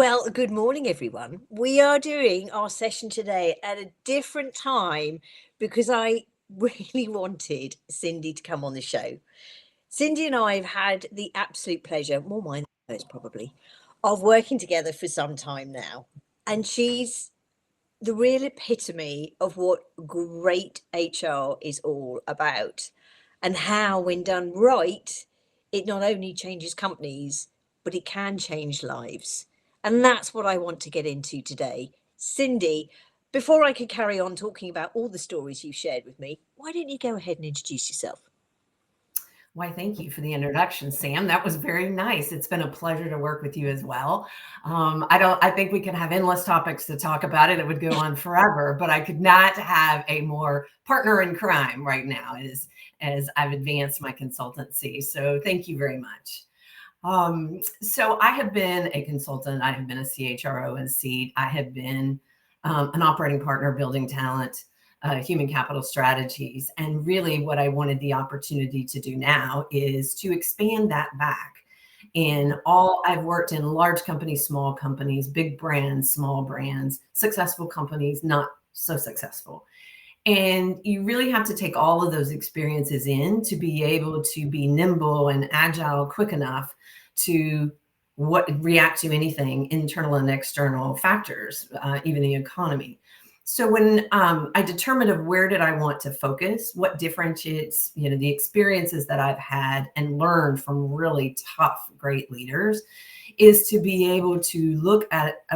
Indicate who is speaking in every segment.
Speaker 1: Well, good morning, everyone. We are doing our session today at a different time because I really wanted Cindy to come on the show. Cindy and I have had the absolute pleasure, more mine than hers probably, of working together for some time now. And she's the real epitome of what great HR is all about and how, when done right, it not only changes companies, but it can change lives. And that's what I want to get into today. Cindy, before I could carry on talking about all the stories you shared with me, why don't you go ahead and introduce yourself?
Speaker 2: Why, thank you for the introduction, Sam. That was very nice. It's been a pleasure to work with you as well. I think we could have endless topics to talk about it. It would go on forever, but I could not have a more partner in crime right now as I've advanced my consultancy. So thank you very much. So I have been a consultant. I have been a CHRO and Seed. I have been an operating partner building talent, human capital strategies. And really what I wanted the opportunity to do now is to expand that back. I've worked in large companies, small companies, big brands, small brands, successful companies, not so successful. And you really have to take all of those experiences in to be able to be nimble and agile quick enough to react to anything, internal and external factors, even the economy. So when I determined of where did I want to focus, what differentiates, the experiences that I've had and learned from really tough, great leaders, is to be able to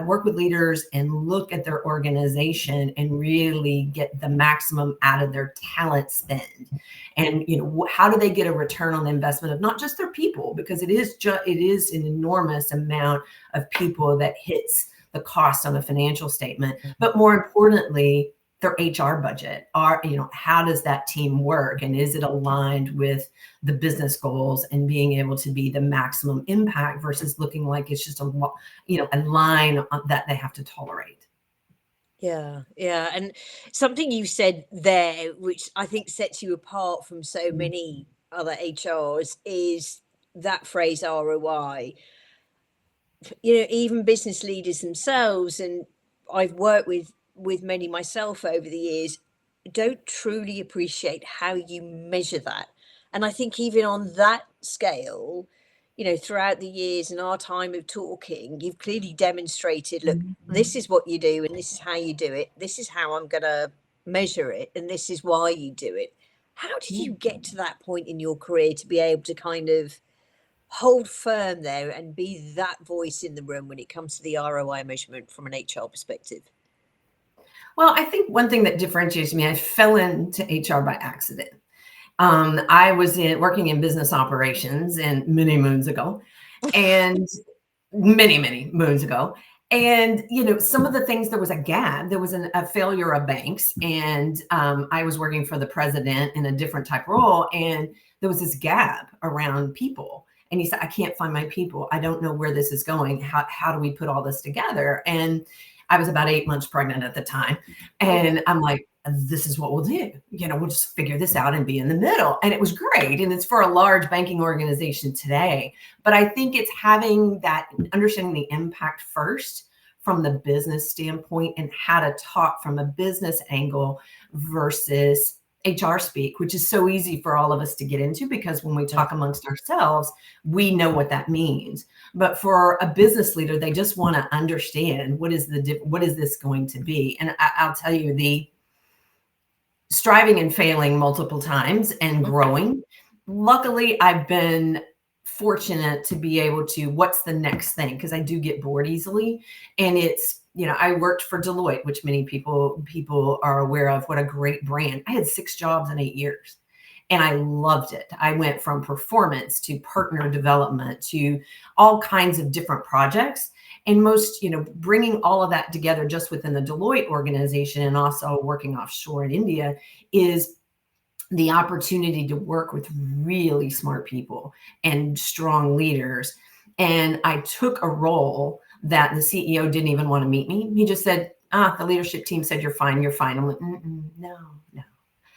Speaker 2: work with leaders and look at their organization and really get the maximum out of their talent spend. And, how do they get a return on the investment of not just their people, because it is an enormous amount of people that hits the cost on a financial statement, but more importantly, their HR budget. How does that team work, and is it aligned with the business goals and being able to be the maximum impact versus looking like it's just a line that they have to tolerate.
Speaker 1: Yeah, yeah. And something you said there, which I think sets you apart from so many other HRs, is that phrase ROI. Even business leaders themselves, and I've worked with many myself over the years, don't truly appreciate how you measure that. And I think even on that scale, throughout the years and our time of talking, you've clearly demonstrated, look, this is what you do and this is how you do it. This is how I'm going to measure it and this is why you do it. How did you get to that point in your career to be able to kind of hold firm there and be that voice in the room when it comes to the ROI measurement from an HR perspective?
Speaker 2: Well, I think one thing that differentiates me, I fell into HR by accident. I was working in business operations and many moons ago, and many, many moons ago. And, some of the things, there was a gap, there was a failure of banks. And I was working for the president in a different type role. And there was this gap around people. And he said, I can't find my people. I don't know where this is going. How do we put all this together? And I was about 8 months pregnant at the time. And I'm like, this is what we'll do. We'll just figure this out and be in the middle. And it was great. And it's for a large banking organization today. But I think it's having that, understanding the impact first from the business standpoint and how to talk from a business angle versus HR speak, which is so easy for all of us to get into, because when we talk amongst ourselves, we know what that means. But for a business leader, they just want to understand what is this going to be. And I'll tell you, the striving and failing multiple times and growing. Luckily, I've been fortunate to be able to, what's the next thing? Because I do get bored easily. And it's, I worked for Deloitte, which many people are aware of. What a great brand. I had 6 jobs in 8 years. And I loved it. I went from performance to partner development to all kinds of different projects. And most, bringing all of that together just within the Deloitte organization and also working offshore in India is the opportunity to work with really smart people and strong leaders. And I took a role that the CEO didn't even want to meet me. He just said, the leadership team said, you're fine. I'm like,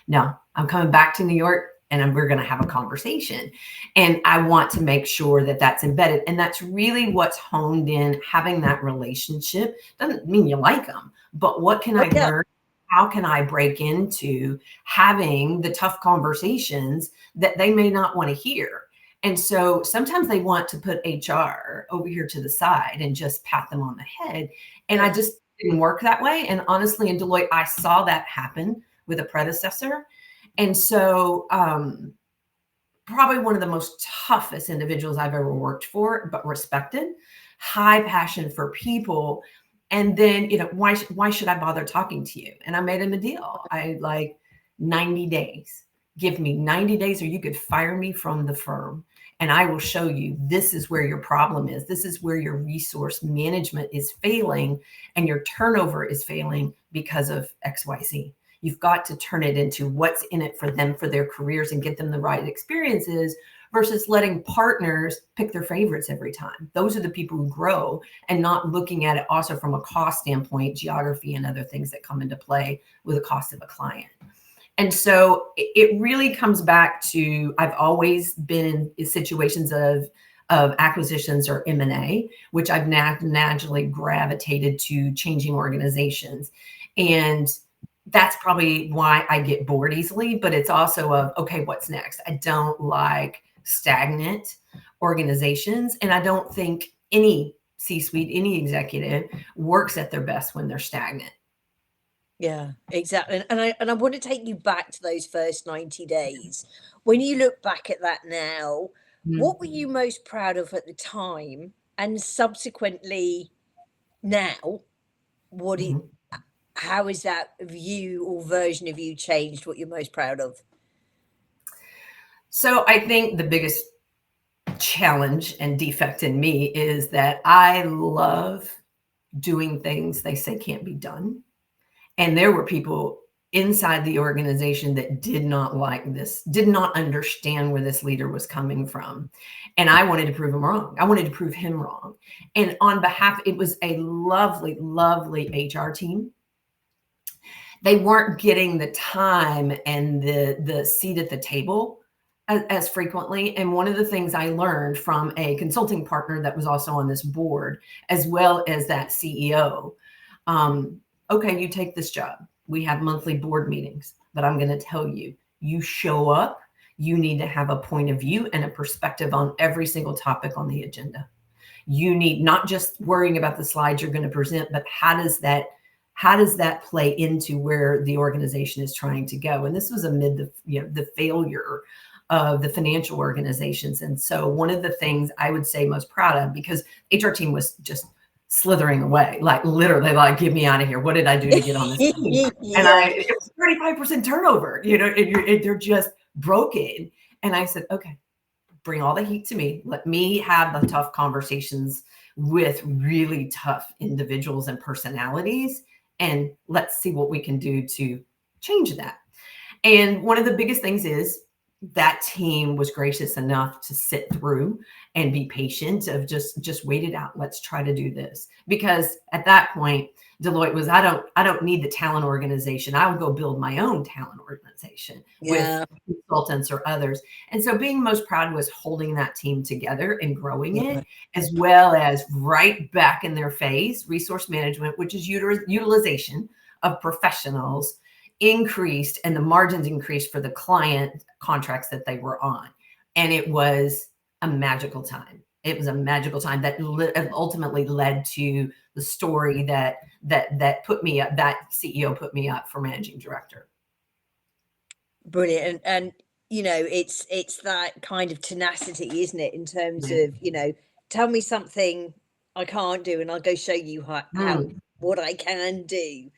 Speaker 2: no. I'm coming back to New York and we're going to have a conversation. And I want to make sure that that's embedded. And that's really what's honed in. Having that relationship doesn't mean you like them, but what can
Speaker 1: Oh,
Speaker 2: I
Speaker 1: yeah.
Speaker 2: learn? How can I break into having the tough conversations that they may not want to hear? And so sometimes they want to put HR over here to the side and just pat them on the head. And I
Speaker 1: Yeah.
Speaker 2: just didn't work that way. And honestly, in Deloitte, I saw that happen with a predecessor. And so, probably one of the most toughest individuals I've ever worked for, but respected, high passion for people. And then, why should I bother talking to you? And I made him a deal. I like 90 days. Give me 90 days or you could fire me from the firm. And I will show you this is where your problem is. This is where your resource management is failing and your turnover is failing because of XYZ. You've got to turn it into what's in it for them, for their careers, and get them the right experiences versus letting partners pick their favorites every time. Those are the people who grow, and not looking at it also from a cost standpoint, geography and other things that come into play with the cost of a client. And so it really comes back to, I've always been in situations of acquisitions or M&A, which I've naturally gravitated to changing organizations. And that's probably why I get bored easily, but it's also okay, what's next? I don't like stagnant organizations. And I don't think any C-suite, any executive works at their best when they're stagnant.
Speaker 1: Yeah, exactly. And I want to take you back to those first 90 days. When you look back at that now, what were
Speaker 2: Mm-hmm.
Speaker 1: you most proud of at the time? And subsequently now, what it
Speaker 2: Mm-hmm.
Speaker 1: how is that view or version of you changed what you're most proud of?
Speaker 2: So I think the biggest challenge and defect in me is that I love doing things they say can't be done. And there were people inside the organization that did not like this, did not understand where this leader was coming from. And I wanted to prove him wrong. I wanted to prove him wrong. And on behalf, it was a lovely, lovely HR team. They weren't getting the time and the seat at the table as frequently. And one of the things I learned from a consulting partner that was also on this board, as well as that CEO, okay, you take this job. We have monthly board meetings, but I'm going to tell you, you show up, you need to have a point of view and a perspective on every single topic on the agenda. You need not just worrying about the slides you're going to present, but how does that play into where the organization is trying to go? And this was amid the failure of the financial organizations. And so one of the things I would say most proud of, because HR team was just slithering away, like literally, like, get me out of here. What did I do to get on this team? And
Speaker 1: Yeah.
Speaker 2: it was 35% turnover, they're just broken. And I said, okay, bring all the heat to me. Let me have the tough conversations with really tough individuals and personalities. And let's see what we can do to change that. And one of the biggest things is that team was gracious enough to sit through and be patient of just wait it out. Let's try to do this. Because at that point, Deloitte was, I don't need the talent organization. I would go build my own talent organization with
Speaker 1: Yeah.
Speaker 2: consultants or others. And so being most proud was holding that team together and growing
Speaker 1: Yeah.
Speaker 2: it, as well as right back in their face, resource management, which is utilization of professionals increased and the margins increased for the client contracts that they were on. And it was a magical time. It was a magical time that ultimately led to the story that put me up, that CEO put me up for managing director.
Speaker 1: Brilliant. And it's that kind of tenacity, isn't it, in terms
Speaker 2: Yeah.
Speaker 1: of, tell me something I can't do and I'll go show you how
Speaker 2: Mm.
Speaker 1: what I can do.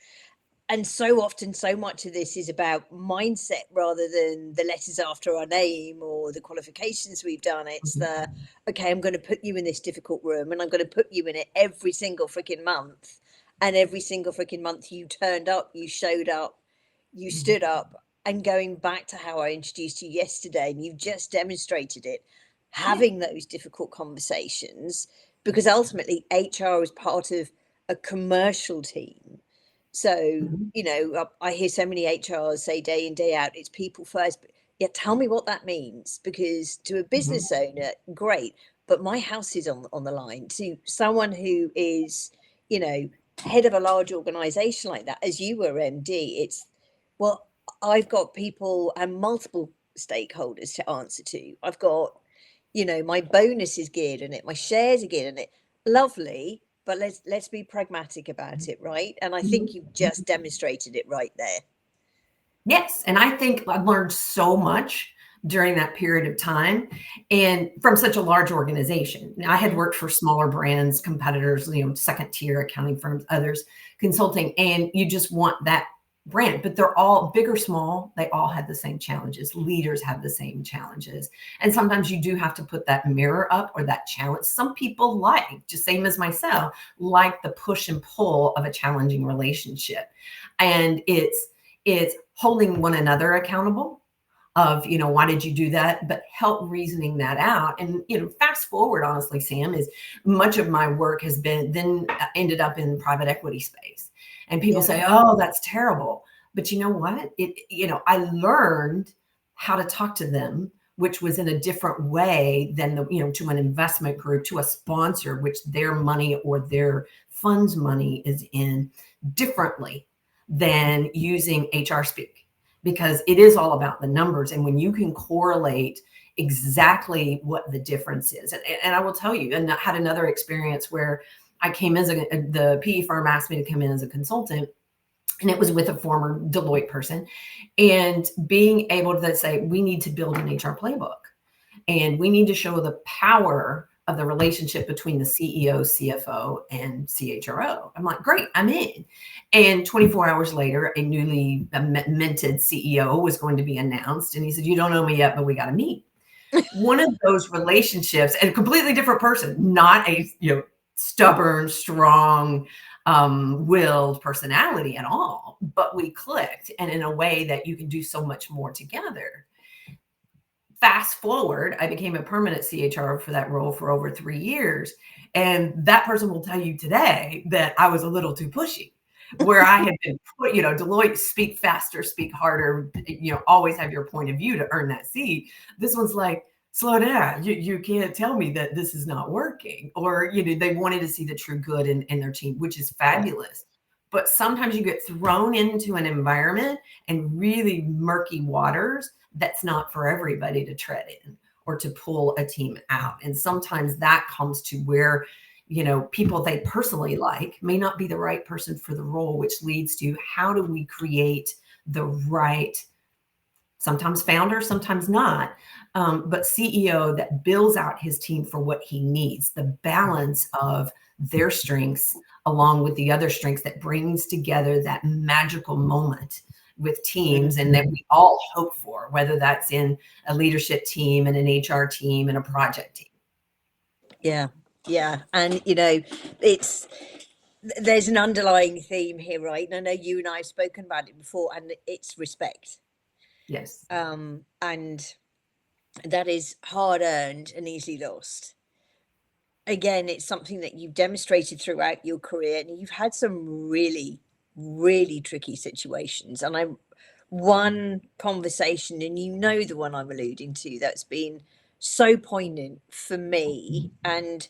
Speaker 1: And so often, so much of this is about mindset rather than the letters after our name or the qualifications we've done. It's
Speaker 2: Mhm.
Speaker 1: okay, I'm going to put you in this difficult room and I'm going to put you in it every single freaking month. And every single freaking month you turned up, you showed up, you
Speaker 2: Mhm.
Speaker 1: stood up. And going back to how I introduced you yesterday, and you've just demonstrated it,
Speaker 2: Yeah.
Speaker 1: having those difficult conversations, because ultimately HR is part of a commercial team. So,
Speaker 2: Mhm.
Speaker 1: I hear so many HRs say day in, day out, it's people first. But Yeah, tell me what that means, because to a
Speaker 2: Mhm.
Speaker 1: business owner, great, but my house is on the line. To someone who is, you know, head of a large organization like that, as you were MD, it's, well, I've got people and multiple stakeholders to answer to. I've got, my bonus is geared in it, my shares are geared in it. Lovely, but let's be pragmatic about it, right? And I think you've just demonstrated it right there.
Speaker 2: Yes, and I think I learned so much during that period of time and from such a large organization. Now, I had
Speaker 1: Mm.
Speaker 2: worked for smaller brands, competitors, second tier accounting firms, others, consulting, and you just want that brand, but they're all big or small, they all had the same challenges. Leaders have the same challenges. And sometimes you do have to put that mirror up or that challenge. Some people like, just same as myself, like the push and pull of a challenging relationship. And it's holding one another accountable of, why did you do that? But help reasoning that out. And, fast forward, honestly, Sam, is much of my work has been then ended up in private equity space. And people
Speaker 1: Yeah.
Speaker 2: say, oh, that's terrible. But you know what? I learned how to talk to them, which was in a different way than to an investment group, to a sponsor, which their money or their fund's money is in, differently than using HR speak, because it is all about the numbers. And when you can correlate exactly what the difference is, and I will tell you, and I had another experience where I came as the PE firm asked me to come in as a consultant, and it was with a former Deloitte person, and being able to say, we need to build an HR playbook. And we need to show the power of the relationship between the CEO, CFO, and CHRO. I'm like, great, I'm in. And 24 hours later, a newly minted CEO was going to be announced. And he said, you don't know me yet, but we got to meet. One of those relationships, and a completely different person, not a stubborn, strong, willed personality at all, but we clicked, and in a way that you can do so much more together. Fast forward, I became a permanent CHR for that role for over 3 years. And that person will tell you today that I was a little too pushy, where I had been put, Deloitte, speak faster, speak harder, always have your point of view to earn that seat. This one's like, slow down. You can't tell me that this is not working. Or, they wanted to see the true good in their team, which is fabulous. But sometimes you get thrown into an environment and really murky waters that's not for everybody to tread in or to pull a team out. And sometimes that comes to where, people they personally like may not be the right person for the role, which leads to how do we create the right, sometimes founder, sometimes not, but CEO that builds out his team for what he needs, the balance of their strengths along with the other strengths that brings together that magical moment with teams and that we all hope for, whether that's in a leadership team and an HR team and a project team.
Speaker 1: Yeah, yeah, and it's there's an underlying theme here, right? And I know you and I have spoken about it before, and it's respect.
Speaker 2: Yes.
Speaker 1: And that is hard earned and easily lost. Again, it's something that you've demonstrated throughout your career, and you've had some really, really tricky situations. And I one conversation, and the one I'm alluding to, that's been so poignant for me, and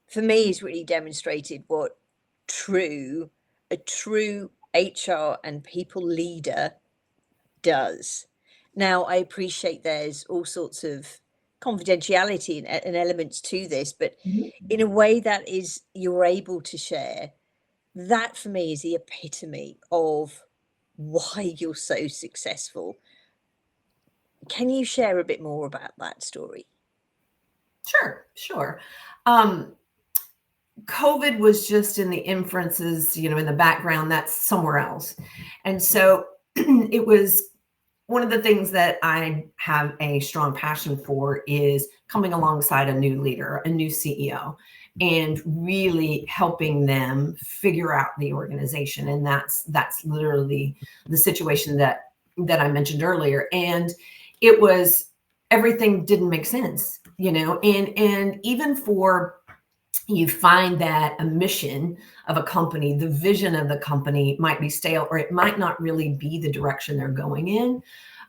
Speaker 1: for me has really demonstrated what a true HR and people leader does. Now, I appreciate there's all sorts of confidentiality and elements to this, but
Speaker 2: Mhm.
Speaker 1: in a way that is you're able to share, that for me is the epitome of why you're so successful. Can you share a bit more about that story?
Speaker 2: Sure, sure. Um, COVID was just in the inferences, in the background, that's somewhere else. And so it was one of the things that I have a strong passion for is coming alongside a new leader, a new CEO, and really helping them figure out the organization. And that's literally the situation that I mentioned earlier. And it was, everything didn't make sense, and even for, you find that a mission of a company, the vision of the company might be stale, or it might not really be the direction they're going in.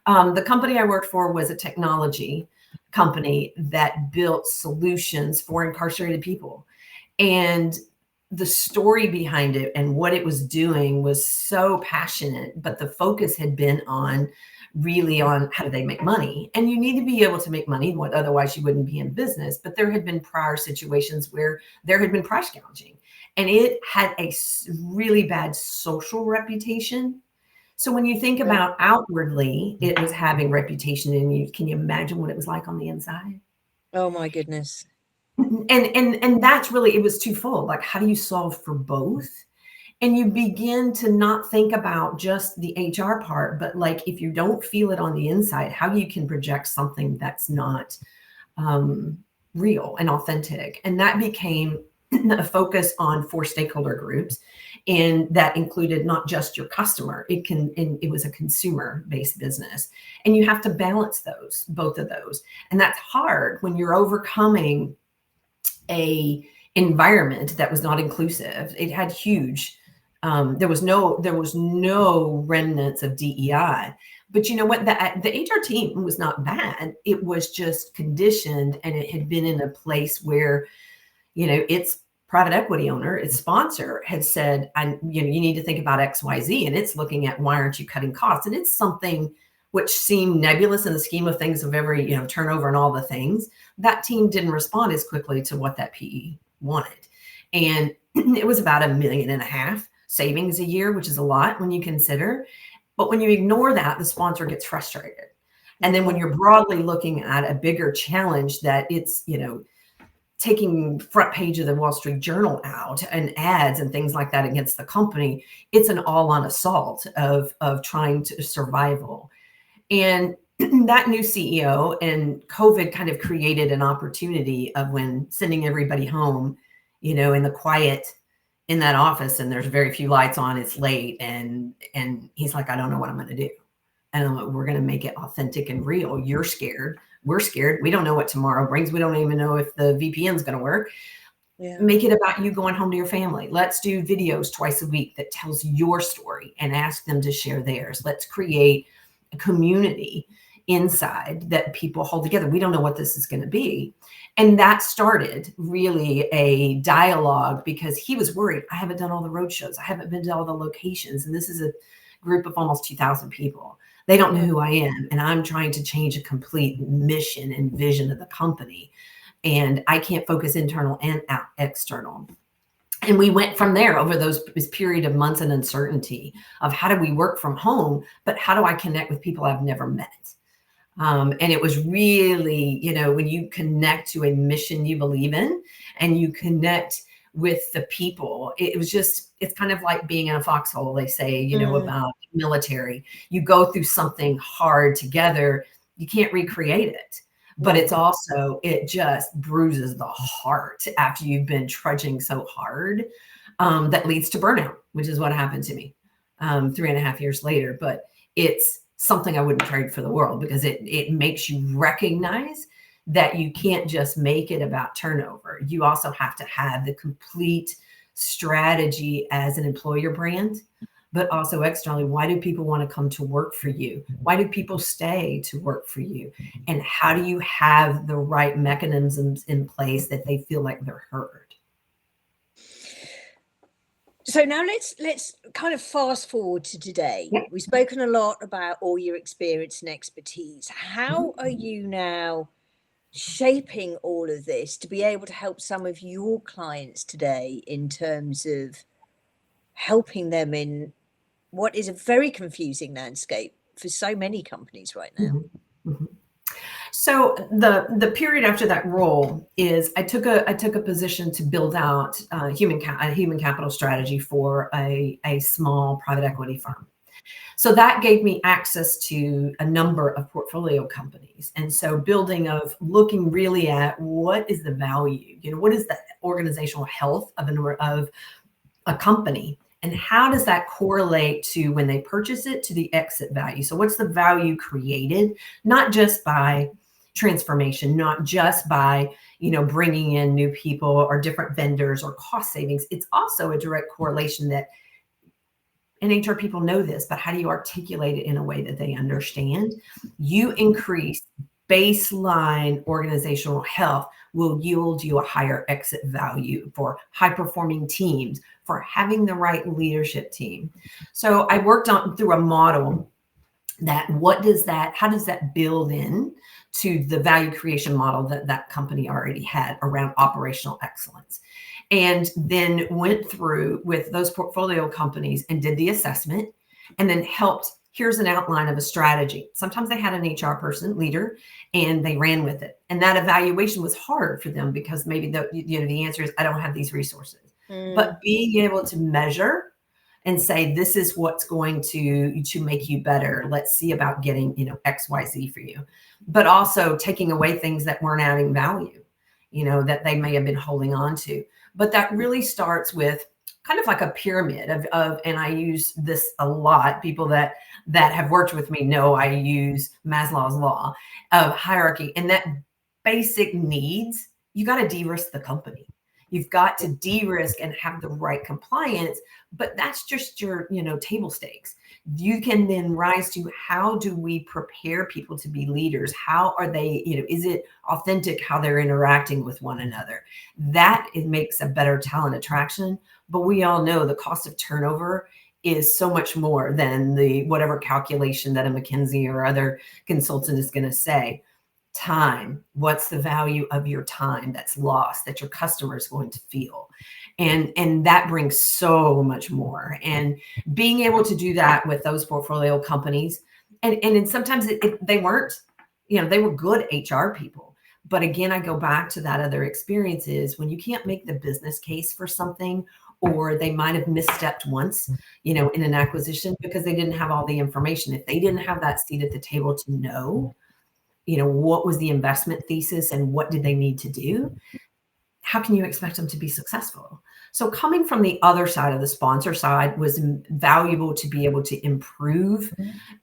Speaker 2: The company I worked for was a technology company that built solutions for incarcerated people. And the story behind it and what it was doing was so passionate, but the focus had been on really on how do they make money. And you need to be able to make money, otherwise you wouldn't be in business. But there had been prior situations where there had been price gouging, and it had a really bad social reputation. So when you think about outwardly, it was having reputation, and can you imagine what it was like on the inside?
Speaker 1: Oh my goodness.
Speaker 2: And that's really, it was twofold. Like, how do you solve for both? And you begin to not think about just the HR part, but like, if you don't feel it on the inside, how you can project something that's not real and authentic. And that became a focus on 4 stakeholder groups. And that included not just your customer, it was a consumer-based business. And you have to balance both of those. And that's hard when you're overcoming a environment that was not inclusive. It had huge, there was no remnants of DEI. But you know what? The HR team was not bad. It was just conditioned, and it had been in a place where, its private equity owner, its sponsor, had said, you need to think about XYZ, and it's looking at, why aren't you cutting costs? And it's something which seemed nebulous in the scheme of things, of every turnover and all the things. That team didn't respond as quickly to what that PE wanted, and it was about $1.5 million savings a year, which is a lot when you consider. But when you ignore that, the sponsor gets frustrated. And then when you're broadly looking at a bigger challenge, that it's, taking front page of the Wall Street Journal out and ads and things like that against the company, it's an all-on assault of trying to survival. And that new CEO and COVID kind of created an opportunity of, when sending everybody home, in the quiet in that office, and there's very few lights on, it's late, and he's like, I don't know what I'm going to do. And I'm like, we're going to make it authentic and real. You're scared. We're scared. We don't know what tomorrow brings. We don't even know if the VPN is going to work. Yeah. Make it about you going home to your family. Let's do videos twice a week that tells your story and ask them to share theirs. Let's create a community inside that people hold together. We don't know what this is going to be. And that started really a dialogue, because he was worried. I haven't done all the road shows. I haven't been to all the locations. And this is a group of almost 2,000 people. They don't know who I am. And I'm trying to change a complete mission and vision of the company. And I can't focus internal and external. And we went from there over this period of months and uncertainty of, how do we work from home, but how do I connect with people I've never met? And it was really, when you connect to a mission you believe in, and you connect with the people, it's kind of like being in a foxhole, they say, about military. You go through something hard together, you can't recreate it. But it's also, it just bruises the heart after you've been trudging so hard, that leads to burnout, which is what happened to me 3.5 years later. But it's something I wouldn't trade for the world, because it makes you recognize that you can't just make it about turnover. You also have to have the complete strategy as an employer brand, but also externally. Why do people want to come to work for you? Why do people stay to work for you? And how do you have the right mechanisms in place that they feel like they're heard?
Speaker 1: So now let's kind of fast forward to today. Yeah. We've spoken a lot about all your experience and expertise. How are you now shaping all of this to be able to help some of your clients today, in terms of helping them in what is a very confusing landscape for so many companies right now?
Speaker 2: Mm-hmm. Mm-hmm. So the period after that role is, I took a position to build out a human capital strategy for a small private equity firm. So that gave me access to a number of portfolio companies. And so looking really at, what is the value, what is the organizational health of a company, and how does that correlate to, when they purchase it, to the exit value? So what's the value created, not just by transformation, not just by, bringing in new people or different vendors or cost savings. It's also a direct correlation that and HR people know this, but how do you articulate it in a way that they understand? You increase baseline organizational health will yield you a higher exit value for high performing teams, for having the right leadership team. So I worked on through a model that how does that build in to the value creation model that that company already had around operational excellence, and then went through with those portfolio companies and did the assessment, and then helped. Here's an outline of a strategy. Sometimes they had an HR person, leader, and they ran with it. And that evaluation was hard for them because maybe the answer is I don't have these resources. But being able to measure and say this is what's going to make you better. Let's see about getting XYZ for you, but also taking away things that weren't adding value, that they may have been holding on to. But that really starts with kind of like a pyramid of and I use this a lot. People that have worked with me know I use Maslow's law of hierarchy, and that basic needs, you got to de-risk the company. You've got to de-risk and have the right compliance, but that's just your, table stakes. You can then rise to how do we prepare people to be leaders? How are they, is it authentic how they're interacting with one another? That it makes a better talent attraction. But we all know the cost of turnover is so much more than the whatever calculation that a McKinsey or other consultant is going to say. Time, what's the value of your time that's lost that your customer is going to feel, and that brings so much more. And being able to do that with those portfolio companies, and sometimes they weren't, they were good HR people, but again, I go back to that other experiences when you can't make the business case for something, or they might have misstepped once, in an acquisition because they didn't have all the information. If they didn't have that seat at the table to know what was the investment thesis and what did they need to do, how can you expect them to be successful? So coming from the other side of the sponsor side was valuable to be able to improve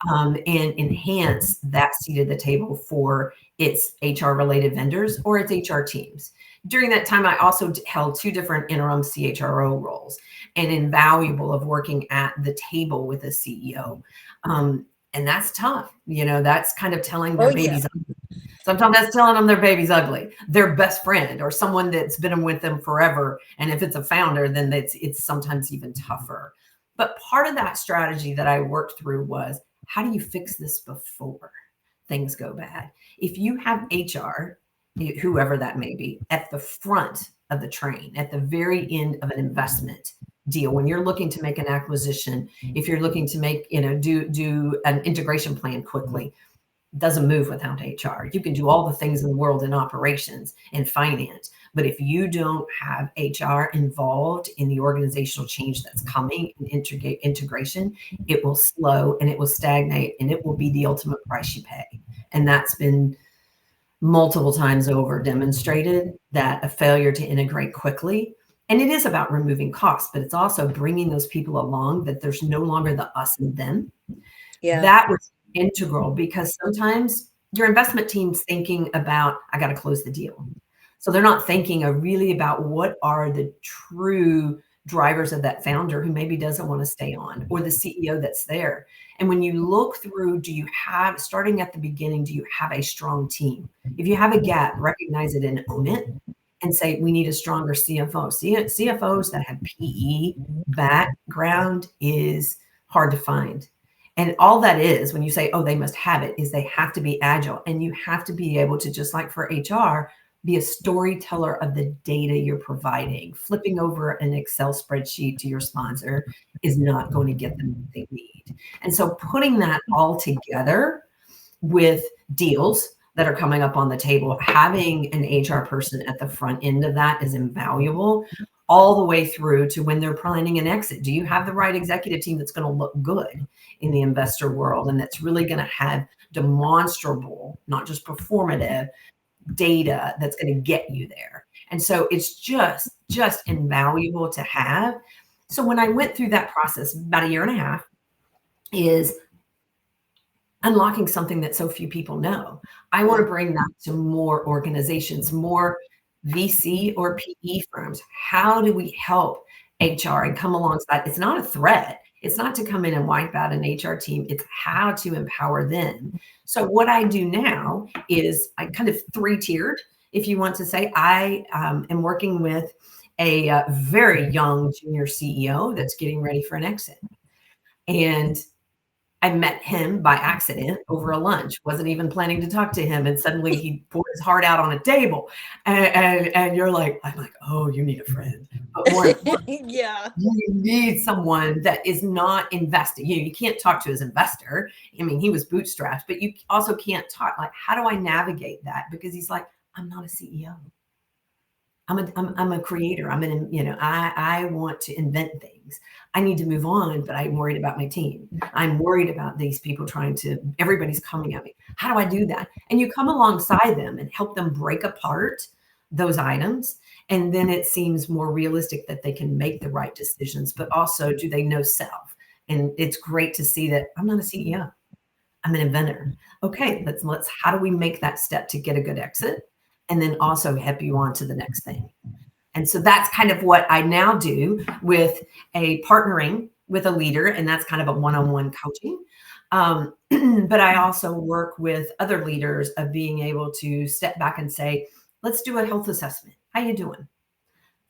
Speaker 2: and enhance that seat at the table for its HR related vendors or its HR teams. During that time, I also held 2 different interim CHRO roles, and invaluable of working at the table with a CEO. And that's tough. That's kind of telling their baby's ugly. Sometimes that's telling them their baby's ugly, their best friend or someone that's been with them forever. And if it's a founder, then it's sometimes even tougher. But part of that strategy that I worked through was, how do you fix this before things go bad? If you have HR, whoever that may be, at the front of the train, at the very end of an investment deal, when you're looking to make an acquisition, if you're looking to make, do an integration plan quickly, doesn't move without HR. You can do all the things in the world in operations and finance, but if you don't have HR involved in the organizational change that's coming and integration, it will slow and it will stagnate, and it will be the ultimate price you pay. And that's been multiple times over demonstrated, that a failure to integrate quickly. And it is about removing costs, but it's also bringing those people along, that there's no longer the us and them.
Speaker 1: Yeah.
Speaker 2: That was integral, because sometimes your investment team's thinking about, I got to close the deal. So they're not thinking really about what are the true drivers of that founder who maybe doesn't want to stay on, or the CEO that's there. And when you look through, starting at the beginning, do you have a strong team? If you have a gap, recognize it and own it, and say, we need a stronger CFO. CFOs that have PE background is hard to find. And all that is, when you say, oh, they must have it, is they have to be agile. And you have to be able to, just like for HR, be a storyteller of the data you're providing. Flipping over an Excel spreadsheet to your sponsor is not going to get them what they need. And so putting that all together with deals that are coming up on the table, having an HR person at the front end of that is invaluable, all the way through to when they're planning an exit. Do you have the right executive team that's going to look good in the investor world, and that's really going to have demonstrable, not just performative, data that's going to get you there? And so it's just invaluable to have. So when I went through that process, about 1.5 years, is unlocking something that so few people know. I want to bring that to more organizations, more VC or PE firms. How do we help HR and come alongside? It's not a threat. It's not to come in and wipe out an HR team. It's how to empower them. So what I do now is I kind of three-tiered, if you want to say. I am working with a very young junior CEO that's getting ready for an exit. And I met him by accident over a lunch, wasn't even planning to talk to him. And suddenly he poured his heart out on a table. And you're like, I'm like, oh, you need a friend. But more importantly,
Speaker 1: Yeah.
Speaker 2: you need someone that is not investing. You can't talk to his investor. I mean, he was bootstrapped, but you also can't talk like, how do I navigate that? Because he's like, I'm not a CEO. I'm a creator. I want to invent things. I need to move on, but I'm worried about my team. I'm worried about these people everybody's coming at me. How do I do that? And you come alongside them and help them break apart those items. And then it seems more realistic that they can make the right decisions, but also, do they know self? And it's great to see that I'm not a CEO. I'm an inventor. Okay, how do we make that step to get a good exit? And then also help you on to the next thing. And so that's kind of what I now do with a partnering with a leader, and that's kind of a one-on-one coaching. But I also work with other leaders of being able to step back and say, let's do a health assessment. How you doing?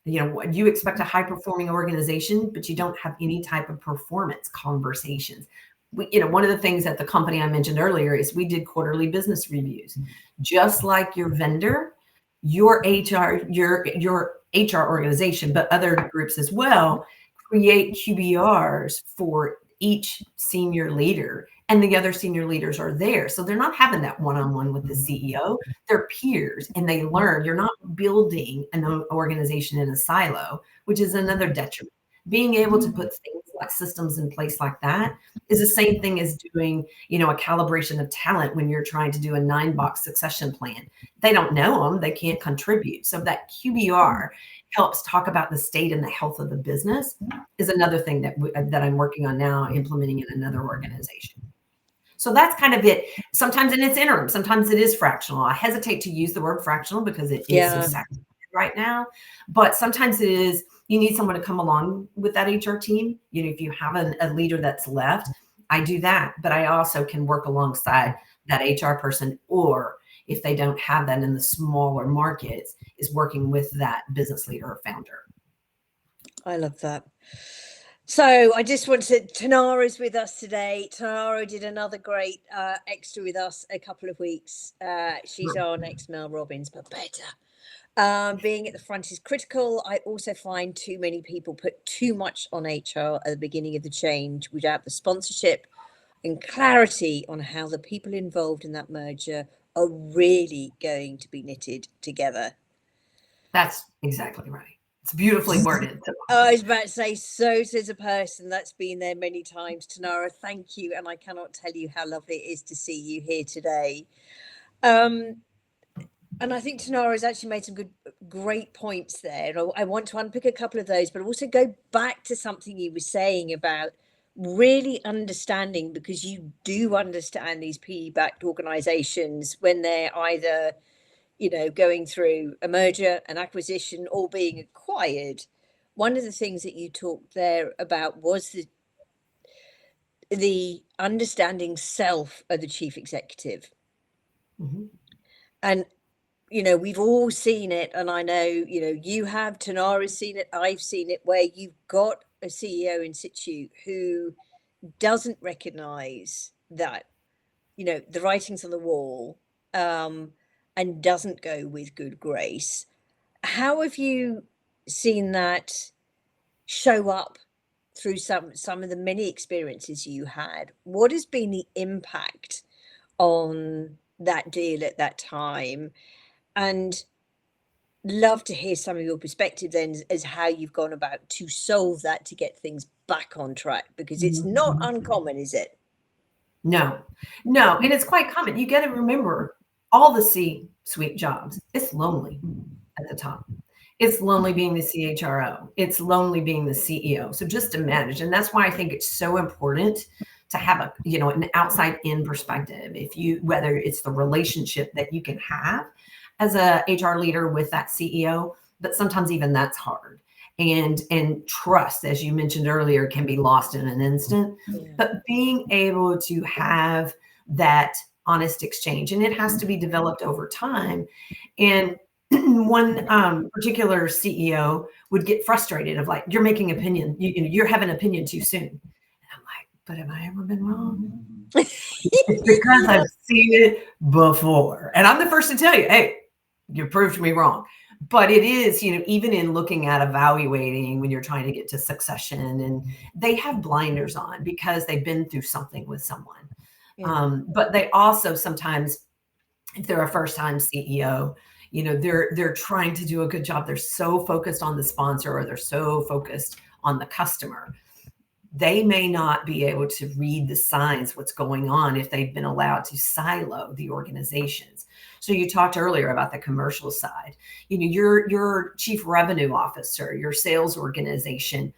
Speaker 2: You expect a high-performing organization, but you don't have any type of performance conversations. One of the things at the company I mentioned earlier is we did quarterly business reviews. Just like your vendor, your HR organization, but other groups as well, create QBRs for each senior leader, and the other senior leaders are there. So they're not having that one-on-one with the CEO. They're peers, and they learn. You're not building an organization in a silo, which is another detriment. Being able to put things like systems in place like that is the same thing as doing, a calibration of talent when you're trying to do a 9-box succession plan. They don't know them, they can't contribute. So that QBR helps talk about the state and the health of the business is another thing that I'm working on now, implementing in another organization. So that's kind of it. Sometimes, and it's interim, sometimes it is fractional. I hesitate to use the word fractional because it is so saturated right now, but sometimes it is. You need someone to come along with that HR team. If you have a leader that's left, I do that, but I also can work alongside that HR person, or if they don't have that in the smaller markets, is working with that business leader or founder.
Speaker 1: I love that. So I just want to, Tanara's with us today. Tanara did another great extra with us a couple of weeks. She's our next Mel Robbins, but better. Being at the front is critical. I also find too many people put too much on HR at the beginning of the change without the sponsorship and clarity on how the people involved in that merger are really going to be knitted together.
Speaker 2: That's exactly right. It's beautifully worded.
Speaker 1: I was about to say, so says a person that's been there many times. Tanara, thank you. And I cannot tell you how lovely it is to see you here today. And I think Tanara has actually made some great points there. I want to unpick a couple of those, but also go back to something you were saying about really understanding, because you do understand these PE-backed organizations when they're either, going through a merger, an acquisition, or being acquired. One of the things that you talked there about was the understanding self of the chief executive.
Speaker 2: Mm-hmm.
Speaker 1: And we've all seen it, and I know, you have, Tanara's seen it, I've seen it, where you've got a CEO in situ who doesn't recognize that, the writing's on the wall, and doesn't go with good grace. How have you seen that show up through some of the many experiences you had? What has been the impact on that deal at that time? And love to hear some of your perspective then as how you've gone about to solve that, to get things back on track, because it's not uncommon, is it?
Speaker 2: No. And it's quite common. You got to remember, all the C-suite jobs, it's lonely at the top. It's lonely being the CHRO. It's lonely being the CEO. So just to manage. And that's why I think it's so important to have an outside in perspective. Whether it's the relationship that you can have as a HR leader with that CEO, but sometimes even that's hard. and trust, as you mentioned earlier, can be lost in an instant.
Speaker 1: Yeah.
Speaker 2: But being able to have that honest exchange, and it has to be developed over time. And one particular CEO would get frustrated of like, you're making opinion, you're having an opinion too soon. And I'm like, but have I ever been wrong? It's because I've seen it before. And I'm the first to tell you, hey, you proved me wrong. But it is, even in looking at evaluating when you're trying to get to succession, and they have blinders on because they've been through something with someone.
Speaker 1: Yeah.
Speaker 2: But they also sometimes, if they're a first-time CEO, they're trying to do a good job. They're so focused on the sponsor, or they're so focused on the customer. They may not be able to read the signs, what's going on, if they've been allowed to silo the organizations. So you talked earlier about the commercial side. Your chief revenue officer, your sales organization,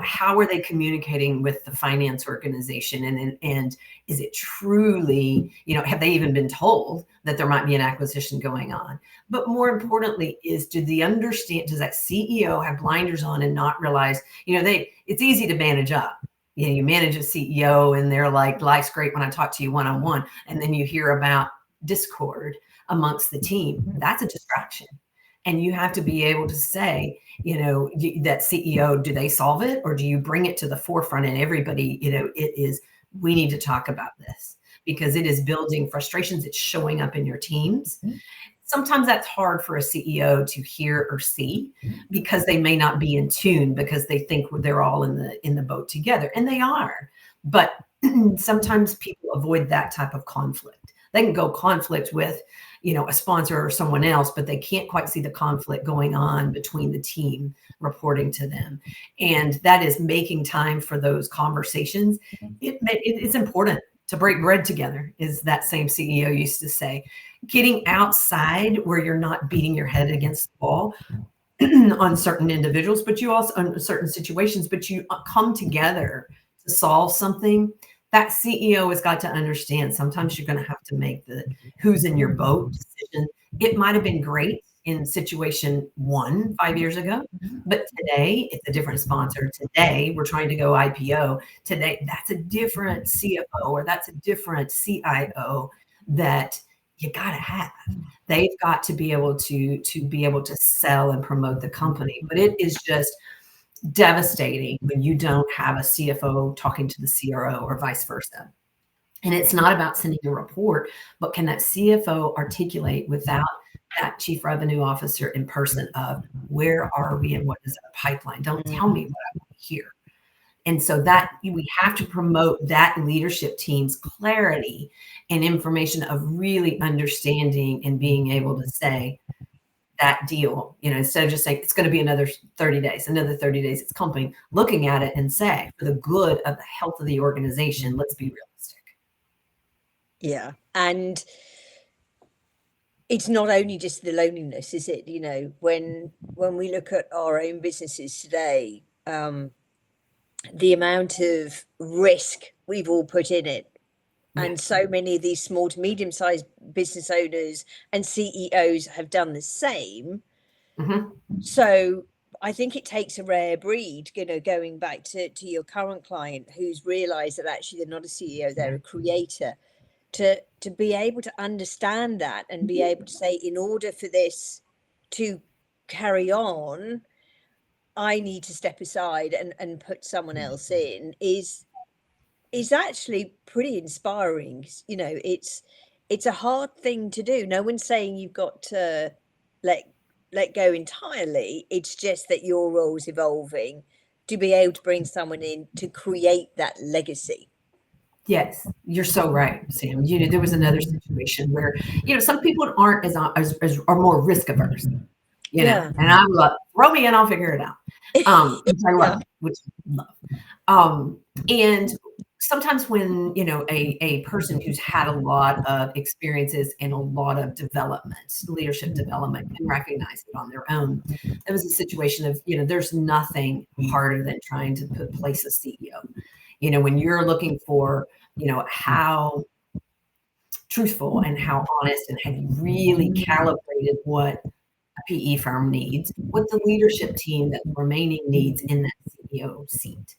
Speaker 2: how are they communicating with the finance organization? And is it truly, have they even been told that there might be an acquisition going on? But more importantly does that CEO have blinders on and not realize, it's easy to manage up. You manage a CEO and they're like, life's great when I talk to you one-on-one. And then you hear about discord amongst the team. That's a distraction. And you have to be able to say, that CEO, do they solve it, or do you bring it to the forefront and everybody, we need to talk about this because it is building frustrations. It's showing up in your teams. Sometimes that's hard for a CEO to hear or see because they may not be in tune, because they think they're all in the boat together, and they are. But sometimes people avoid that type of conflict. They can go conflict with, a sponsor or someone else, but they can't quite see the conflict going on between the team reporting to them. And that is making time for those conversations. It's important to break bread together, is that same CEO used to say. Getting outside where you're not beating your head against the wall on certain individuals, but you also on certain situations, but you come together to solve something. That CEO has got to understand sometimes you're going to have to make the who's in your boat decision. It might have been great in situation 1 5 years ago, but today it's a different sponsor. Today we're trying to go IPO. Today that's a different CFO, or that's a different CIO that you got to have. They've got to be able to sell and promote the company. But it is just devastating when you don't have a CFO talking to the CRO or vice versa. And it's not about sending a report, but can that CFO articulate without that chief revenue officer in person of where are we and what is our pipeline? Don't tell me what I want to hear. And so that we have to promote that leadership team's clarity and information of really understanding and being able to say that deal, instead of just saying it's going to be another 30 days, it's coming, looking at it and say, for the good of the health of the organization, let's be realistic.
Speaker 1: Yeah. And it's not only just the loneliness, is it? When we look at our own businesses today, the amount of risk we've all put in it. And so many of these small to medium-sized business owners and CEOs have done the same.
Speaker 2: Mm-hmm.
Speaker 1: So I think it takes a rare breed, going back to your current client who's realized that actually they're not a CEO, they're a creator, to be able to understand that and be able to say, in order for this to carry on, I need to step aside and put someone else in, is actually pretty inspiring. It's a hard thing to do. No one's saying you've got to let go entirely. It's just that your role's evolving to be able to bring someone in to create that legacy.
Speaker 2: Yes, you're so right, Sam. There was another situation where, some people aren't as are more risk averse,
Speaker 1: Yeah.
Speaker 2: and I'm like, throw me in, I'll figure it out. Which I love, and sometimes when, a person who's had a lot of experiences and a lot of leadership development can recognize it on their own. It was a situation of, there's nothing harder than trying to place a CEO. When you're looking for, how truthful and how honest, and have you really calibrated what a PE firm needs, what the leadership team that's remaining needs in that CEO seat.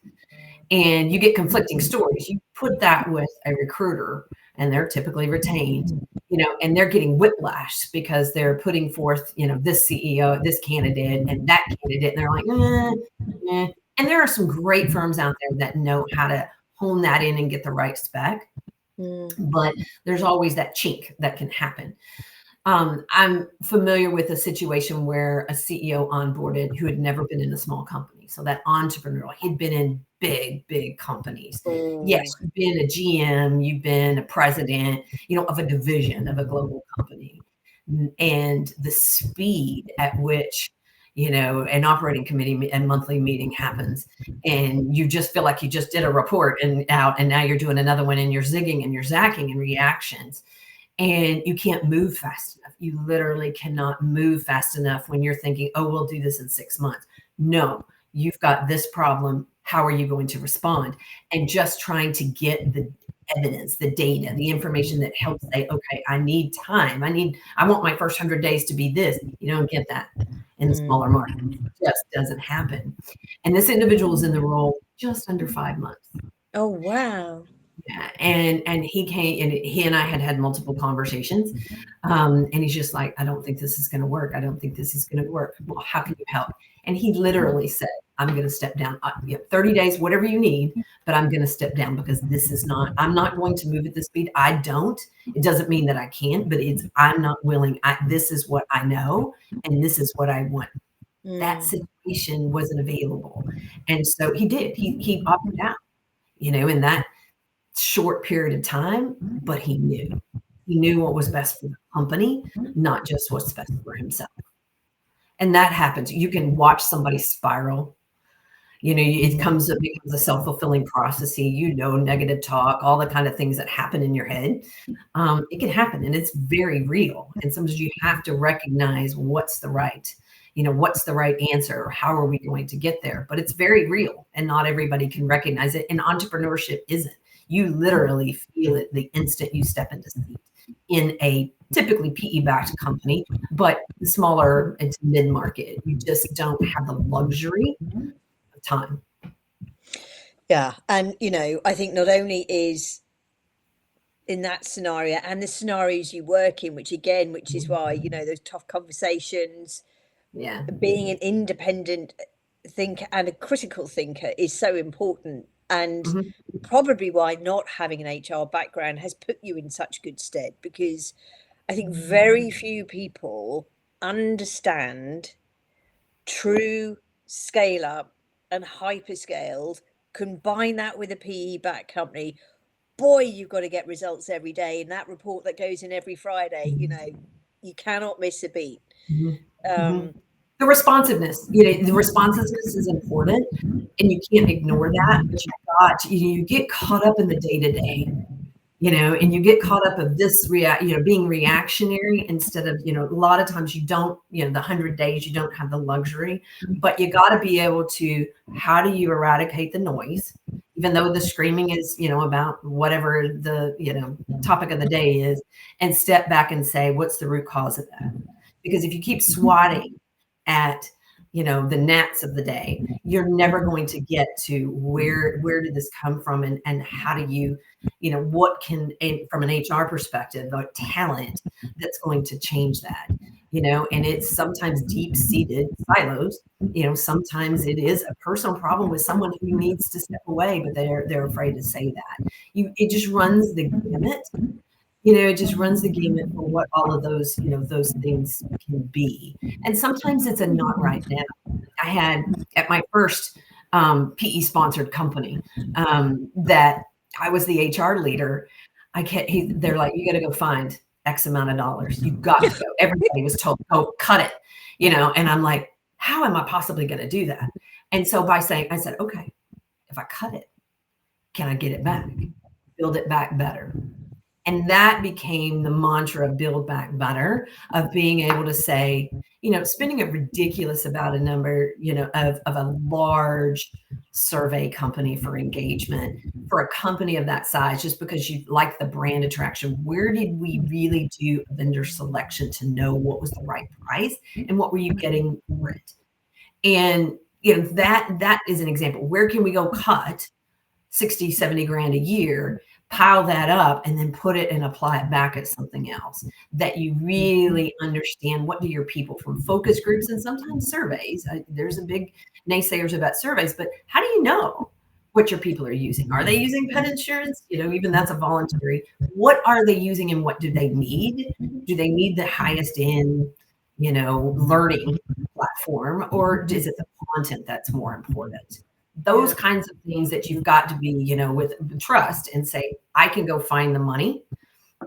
Speaker 2: And you get conflicting stories. You put that with a recruiter, and they're typically retained, and they're getting whiplash because they're putting forth, this CEO, this candidate, and that candidate, and they're like, And there are some great firms out there that know how to hone that in and get the right spec. But there's always that chink that can happen. I'm familiar with a situation where a CEO onboarded who had never been in a small company. So that entrepreneur, he'd been in big companies. Yes, you've been a GM, you've been a president, of a division of a global company. And the speed at which, an operating committee and monthly meeting happens, and you just feel like you just did a report and now you're doing another one, and you're zigging and you're zacking in reactions. And you can't move fast enough. You literally cannot move fast enough when you're thinking, oh, we'll do this in 6 months. No, you've got this problem. How are you going to respond? And just trying to get the evidence, the data, the information that helps say, okay, I need time. I want my first 100 days to be this. You don't get that in the smaller market. It just doesn't happen. And this individual is in the role just under 5 months.
Speaker 1: Oh, wow.
Speaker 2: Yeah, and he came, and he and I had multiple conversations, and he's just like, I don't think this is going to work. I don't think this is going to work. Well, how can you help? And he literally said, I'm going to step down. 30 days, whatever you need, but I'm going to step down because I'm not going to move at this speed. It doesn't mean that I can't, but I'm not willing. This is what I know, and this is what I want. That situation wasn't available. And so he did. He opted out, in that short period of time, but he knew what was best for the company, not just what's best for himself. And that happens. You can watch somebody spiral. It becomes a self-fulfilling prophecy, negative talk, all the kind of things that happen in your head. It can happen, and it's very real. And sometimes you have to recognize what's the right answer, or how are we going to get there? But it's very real, and not everybody can recognize it. And entrepreneurship isn't. You literally feel it the instant you step into seat in a typically PE-backed company, but the smaller and mid-market, you just don't have the luxury of time.
Speaker 1: Yeah. And, I think not only is in that scenario and the scenarios you work in, which is why, those tough conversations, being an independent thinker and a critical thinker is so important. And probably why not having an HR background has put you in such good stead, because I think very few people understand true scale up and hyperscaled. Combine that with a PE-backed company, boy, you've got to get results every day. And that report that goes in every Friday, you cannot miss a beat.
Speaker 2: The responsiveness, the responsiveness is important, and you can't ignore that. But you get caught up in the day-to-day, and you get caught up of this being reactionary instead of, a lot of times you don't, the 100 days, you don't have the luxury, but you got to be able to, how do you eradicate the noise, even though the screaming is, about whatever the, topic of the day is, and step back and say, what's the root cause of that? Because if you keep swatting at the gnats of the day, you're never going to get to where did this come from, and how do you what can, from an HR perspective, a talent that's going to change that, and it's sometimes deep-seated silos. Sometimes it is a personal problem with someone who needs to step away, but they're afraid to say that. It just runs the gamut. It just runs the gamut for what all of those, those things can be. And sometimes it's a not right now. I had at my first PE sponsored company that I was the HR leader. They're like, you got to go find X amount of dollars. You got to go. Everybody was told, oh, cut it, and I'm like, how am I possibly going to do that? And so I said, okay, if I cut it, can I get it back? Build it back better. And that became the mantra of Build Back Better, of being able to say, spending a ridiculous about a number, of a large survey company for engagement for a company of that size, just because you like the brand attraction, where did we really do a vendor selection to know what was the right price and what were you getting for it? And that is an example. Where can we go cut 60, 70 grand a year, pile that up, and then put it and apply it back at something else that you really understand? What do your people from focus groups and sometimes surveys? There's a big naysayers about surveys, but how do you know what your people are using? Are they using pet insurance? Even that's a voluntary. What are they using and what do they need? Do they need the highest end, learning platform, or is it the content that's more important? Those kinds of things that you've got to be, with trust and say, I can go find the money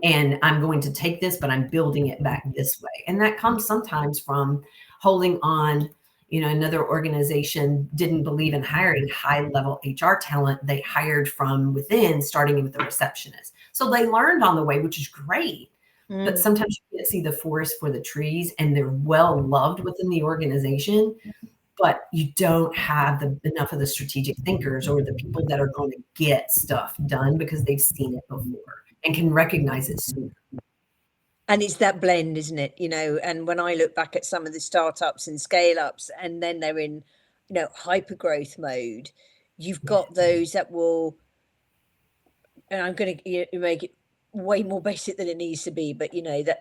Speaker 2: and I'm going to take this, but I'm building it back this way. And that comes sometimes from holding on. Another organization didn't believe in hiring high level HR talent. They hired from within, starting with the receptionist. So they learned on the way, which is great. But sometimes you can't see the forest for the trees, and they're well loved within the organization, but you don't have enough of the strategic thinkers or the people that are going to get stuff done because they've seen it before and can recognize it sooner.
Speaker 1: And it's that blend, isn't it? And when I look back at some of the startups and scale ups, and then they're in, hyper growth mode, you've got those that will, and I'm going to make it way more basic than it needs to be, but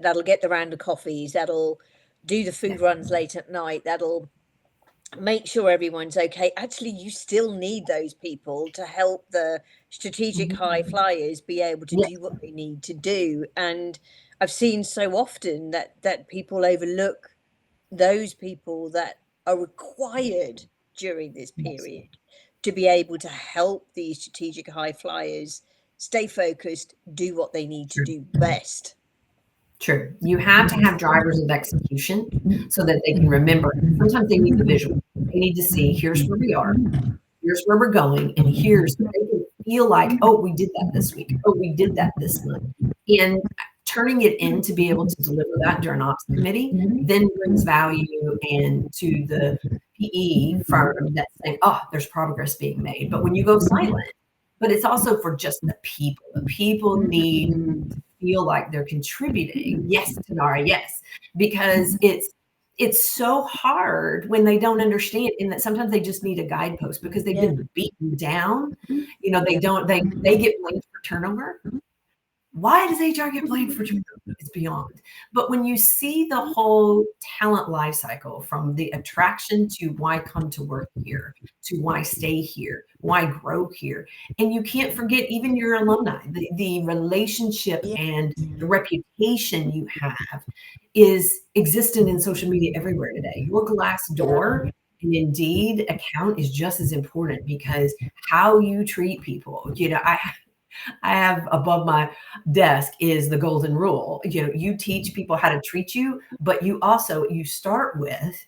Speaker 1: that'll get the round of coffees, that'll do the food runs late at night, that'll make sure everyone's okay. Actually, you still need those people to help the strategic high flyers be able to do what they need to do. And I've seen so often that people overlook those people that are required during this period to be able to help these strategic high flyers stay focused, do what they need to do best.
Speaker 2: True. You have to have drivers of execution so that they can remember. Sometimes they need the visual. They need to see, here's where we are, here's where we're going, and here's they can feel like, oh, we did that this week. Oh, we did that this month. And turning it in to be able to deliver that during ops committee then brings value and to the PE firm that's saying, oh, there's progress being made. But when you go silent, but it's also for just the people. The people need to feel like they're contributing. Yes, Tanara, yes, because it's so hard when they don't understand, and that sometimes they just need a guidepost because they've been beaten down. They get blamed for turnover. Why does HR get blamed for turnover? It's beyond. But when you see the whole talent life cycle, from the attraction to why come to work here, to why stay here, why grow here, and you can't forget even your alumni, the relationship and the reputation you have is existent in social media everywhere today. Your Glassdoor and Indeed account is just as important, because how you treat people, I have above my desk is the golden rule. You teach people how to treat you, but you start with,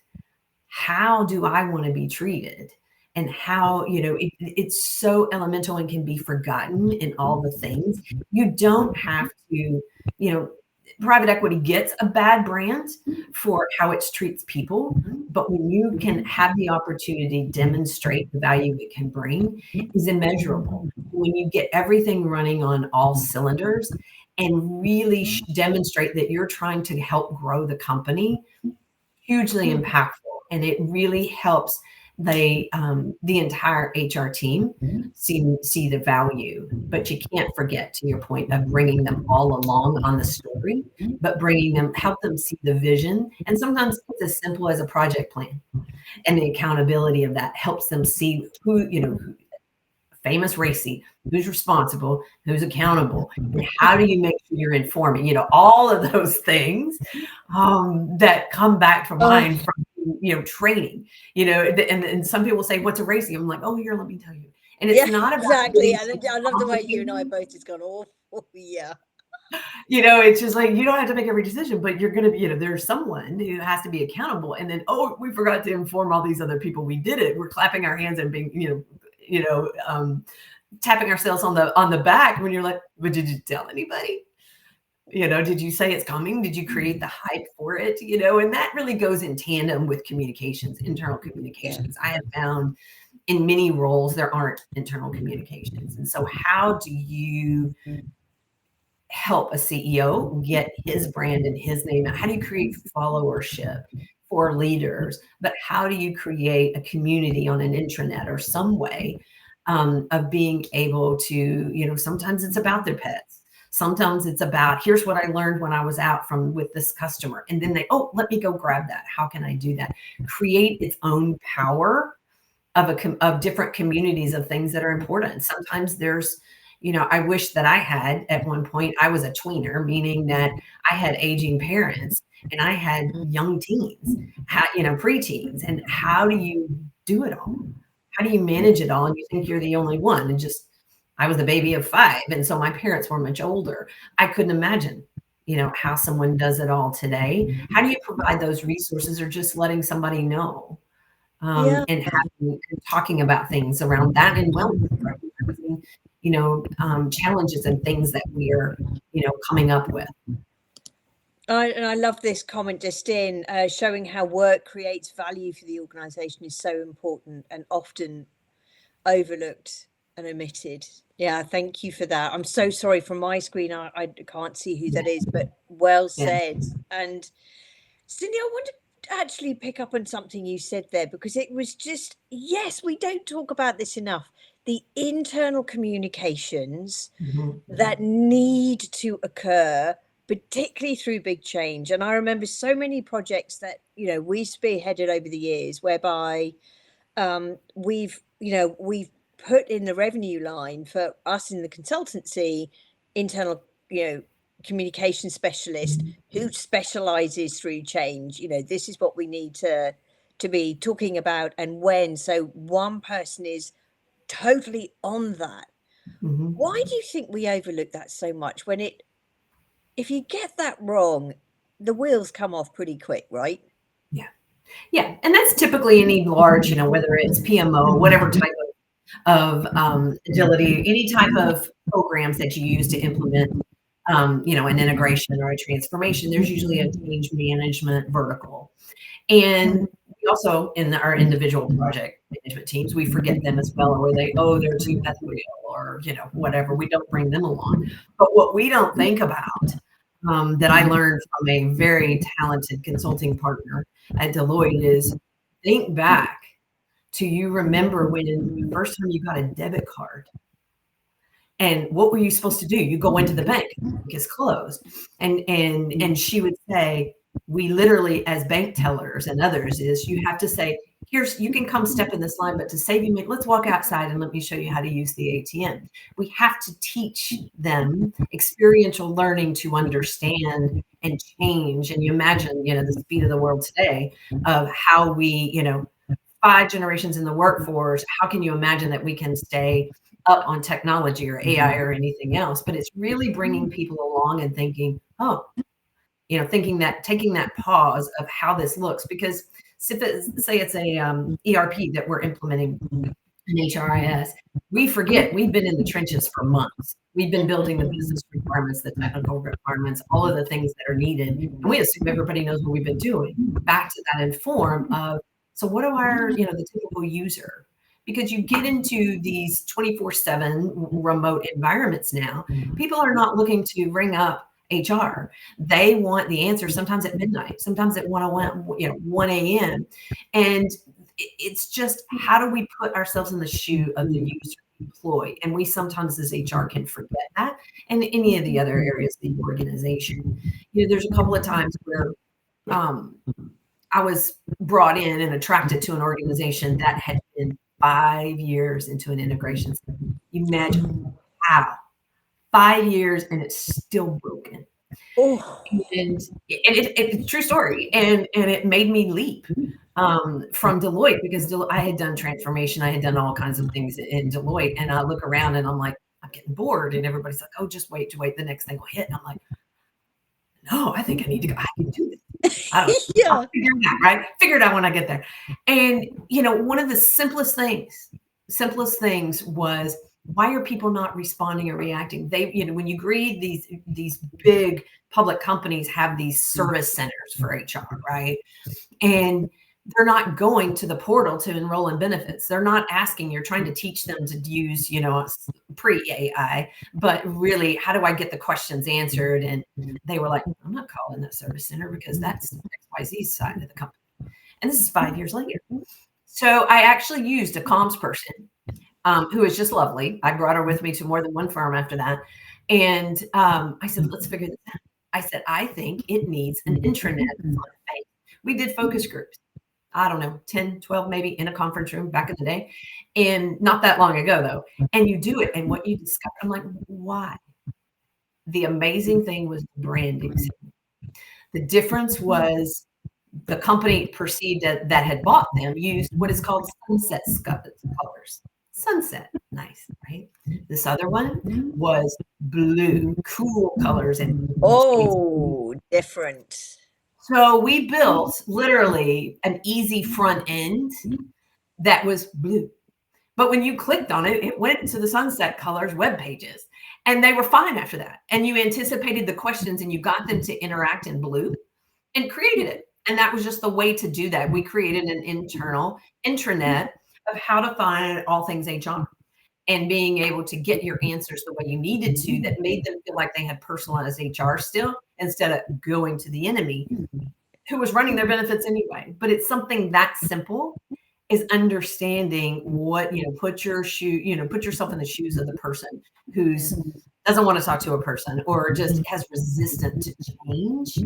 Speaker 2: how do I want to be treated? And how, it's so elemental and can be forgotten in all the things. You don't have to, private equity gets a bad brand for how it treats people, but when you can have the opportunity to demonstrate the value it can bring is immeasurable. When you get everything running on all cylinders and really demonstrate that you're trying to help grow the company, hugely impactful, and it really helps the entire HR team see the value. But you can't forget, to your point, of bringing them all along on the story, but help them see the vision. And sometimes it's as simple as a project plan, and the accountability of that helps them see who, famous racy, who's responsible, who's accountable, and how do you make sure you're informing, all of those things that come back to mind from training, and some people say, what's a racy? I'm like, oh, here, let me tell you. And it's not about
Speaker 1: exactly. I love the way you and I both just gone, oh yeah.
Speaker 2: It's just like, you don't have to make every decision, but you're going to be, there's someone who has to be accountable. And then, oh, we forgot to inform all these other people we did it. We're clapping our hands and being, tapping ourselves on the back when you're like, but did you tell anybody? Did you say it's coming? Did you create the hype for it? And that really goes in tandem with communications, internal communications. I have found in many roles, there aren't internal communications. And so how do you help a CEO get his brand and his name out? How do you create followership for leaders? But how do you create a community on an intranet or some way of being able to, sometimes it's about their pets. Sometimes it's about, here's what I learned when I was out with this customer. And then let me go grab that. How can I do that? Create its own power of different communities of things that are important. Sometimes there's, I wish that I had at one point, I was a tweener, meaning that I had aging parents and I had young teens, preteens. And how do you do it all? How do you manage it all? And you think you're the only one. And I was a baby of 5. And so my parents were much older. I couldn't imagine, how someone does it all today. How do you provide those resources, or just letting somebody know?
Speaker 1: Yeah.
Speaker 2: And having and talking about things around that and wellness, recognizing, challenges and things that we are, coming up with.
Speaker 1: And I love this comment just in, showing how work creates value for the organization is so important and often overlooked and omitted. Yeah, thank you for that. I'm so sorry, from my screen, I can't see who that is, but well
Speaker 2: Yeah.
Speaker 1: said. And Cindy, I want to actually pick up on something you said there, because it was just, yes, we don't talk about this enough. The internal communications that need to occur, particularly through big change. And I remember so many projects that, we spearheaded over the years, whereby we've put in the revenue line for us in the consultancy, internal, communication specialist who specializes through change. This is what we need to be talking about and when. So one person is totally on that. Why do you think we overlook that so much, when if you get that wrong, the wheels come off pretty quick, right?
Speaker 2: Yeah. And that's typically any large, whether it's PMO, whatever type of agility, any type of programs that you use to implement, an integration or a transformation, there's usually a change management vertical. And we also, in our individual project management teams, we forget them as well, or they're too ethereal, or, whatever. We don't bring them along. But what we don't think about, that I learned from a very talented consulting partner at Deloitte, is think back to, you remember when the first time you got a debit card. And what were you supposed to do? You go into the bank, the bank is closed. And she would say, we literally, as bank tellers and others, is you have to say, you can come step in this line, but to save you, let's walk outside and let me show you how to use the ATM. We have to teach them experiential learning to understand and change. And you imagine, the speed of the world today, of how we, 5 generations in the workforce, how can you imagine that we can stay up on technology or AI or anything else? But it's really bringing people along and thinking, taking that pause of how this looks. Because say it's a ERP that we're implementing in HRIS, we forget we've been in the trenches for months. We've been building the business requirements, the technical requirements, all of the things that are needed. And we assume everybody knows what we've been doing. Back to that inform of, so what do the typical user, because you get into these 24/7 remote environments now, people are not looking to ring up HR. They want the answer sometimes at midnight, sometimes at 1 a.m. And it's just, how do we put ourselves in the shoe of the user employee? And we sometimes as HR can forget that, and any of the other areas of the organization. There's a couple of times where I was brought in and attracted to an organization that had been 5 years into an integration. Imagine how 5 years and it's still broken.
Speaker 1: Oh,
Speaker 2: And it's a true story. And it made me leap from Deloitte, because I had done transformation. I had done all kinds of things in Deloitte. And I look around and I'm like, I'm getting bored. And everybody's like, oh, just wait. The next thing will hit. And I'm like, no, I think I need to go. I can do this. I don't know.
Speaker 1: yeah.
Speaker 2: I'll figure it out, right? Figure it out when I get there. And, one of the simplest things was, why are people not responding or reacting? They, when you read these big public companies have these service centers for HR, right? And they're not going to the portal to enroll in benefits. They're not asking, you're trying to teach them to use, pre-AI, but really, how do I get the questions answered? And they were like, I'm not calling the service center because that's XYZ side of the company. And this is 5 years later. So I actually used a comms person who is just lovely. I brought her with me to more than one firm after that. And I said, let's figure this out. I said, I think it needs an intranet. We did focus groups. I don't know, 10, 12 maybe in a conference room back in the day. And not that long ago, though. And you do it. And what you discover, I'm like, why? The amazing thing was branding. The difference was the company perceived that had bought them used what is called sunset colors. Sunset, nice, right? This other one was blue, cool colors. And
Speaker 1: different.
Speaker 2: So we built literally an easy front end that was blue. But when you clicked on it, it went to the sunset colors web pages. And they were fine after that. And you anticipated the questions and you got them to interact in blue and created it. And that was just the way to do that. We created an internal intranet of how to find all things HR and being able to get your answers the way you needed to, that made them feel like they had personalized HR still, instead of going to the enemy who was running their benefits anyway. But it's something that simple, is understanding what, put yourself in the shoes of the person who's doesn't want to talk to a person or just has resistance to change,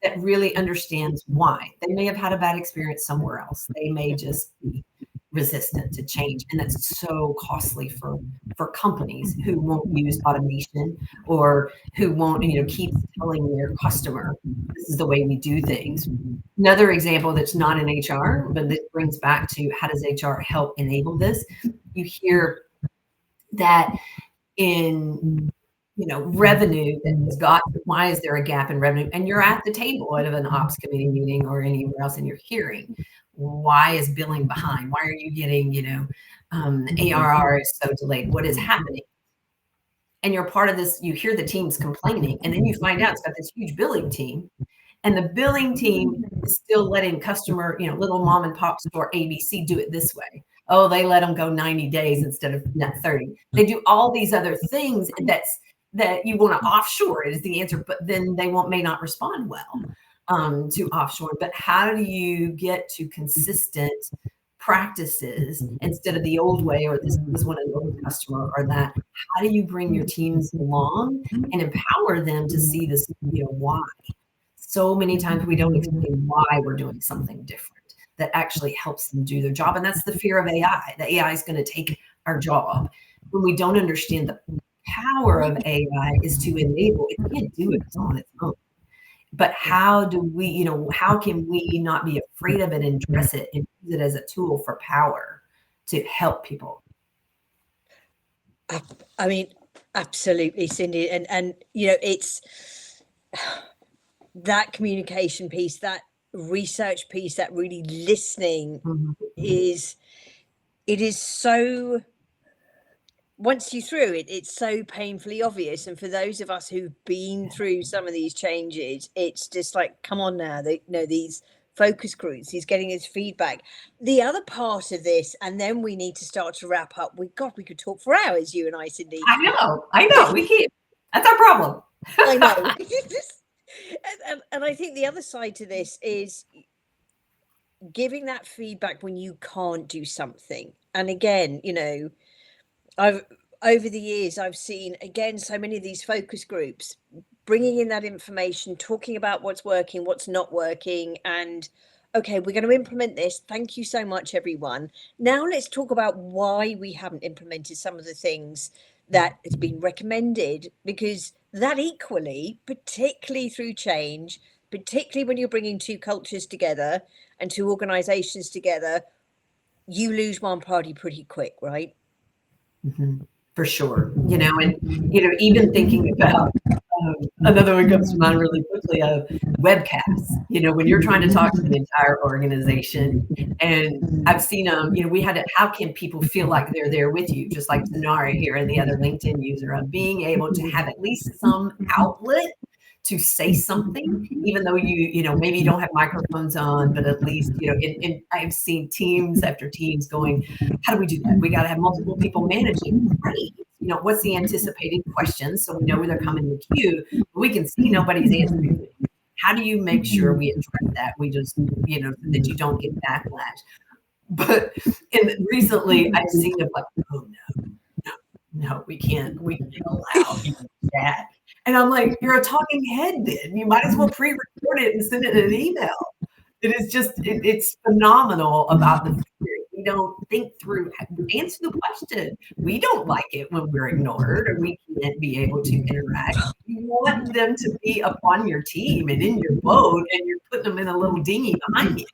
Speaker 2: that really understands why. They may have had a bad experience somewhere else. They may just be resistant to change. And that's so costly for companies who won't use automation or who won't, keep telling their customer, this is the way we do things. Another example that's not in HR, but that brings back to how does HR help enable this? You hear that in revenue that has got, why is there a gap in revenue? And you're at the table out of an ops committee meeting or anywhere else and you're hearing, why is billing behind? Why are you getting, ARR is so delayed? What is happening? And you're part of this, you hear the teams complaining, and then you find out it's got this huge billing team. And the billing team is still letting customer, little mom and pop store ABC do it this way. Oh, they let them go 90 days instead of 30. They do all these other things that you want to offshore is the answer, but then they may not respond well to offshore. But how do you get to consistent practices instead of the old way, or this was one of the old customer, or that? How do you bring your teams along and empower them to see this, why? So many times we don't explain why we're doing something different that actually helps them do their job. And that's the fear of AI. The AI is going to take our job. When we don't understand the power of AI is to enable, it can't do it on its own. But how do we, how can we not be afraid of it and dress it and use it as a tool for power to help people?
Speaker 1: I mean, absolutely, Cindy. And it's that communication piece, that research piece, that really listening is so, once you're through it, it's so painfully obvious. And for those of us who've been through some of these changes, it's just like, come on now, these focus groups, he's getting his feedback. The other part of this, and then we need to start to wrap up. We could talk for hours, you and I, Cindy.
Speaker 2: I know, we can't. That's our problem.
Speaker 1: I know. And I think the other side to this is giving that feedback when you can't do something. And again, over the years, I've seen, again, so many of these focus groups bringing in that information, talking about what's working, what's not working, and okay, we're going to implement this. Thank you so much, everyone. Now let's talk about why we haven't implemented some of the things that has been recommended, because that equally, particularly through change, particularly when you're bringing two cultures together and two organizations together, you lose one party pretty quick, right?
Speaker 2: Mm-hmm. For sure. And, even thinking about another one comes to mind really quickly of webcasts, when you're trying to talk to the entire organization. And I've seen we had how can people feel like they're there with you, just like Denari here and the other LinkedIn user, of being able to have at least some outlet to say something, even though maybe you don't have microphones on, but at least, and I've seen teams after teams going, how do we do that? We got to have multiple people managing. Great. What's the anticipated question? So we know where they're coming in the queue, but we can see nobody's answering. How do you make sure we address that? We just, so that you don't get backlash. But recently I've seen it like, oh no, we can't allow that. And I'm like, you're a talking head then. You might as well pre-record it and send it in an email. It is just, it's phenomenal about the fear. We don't think through, answer the question. We don't like it when we're ignored or we can't be able to interact. You want them to be upon your team and in your boat, and you're putting them in a little dinghy behind you.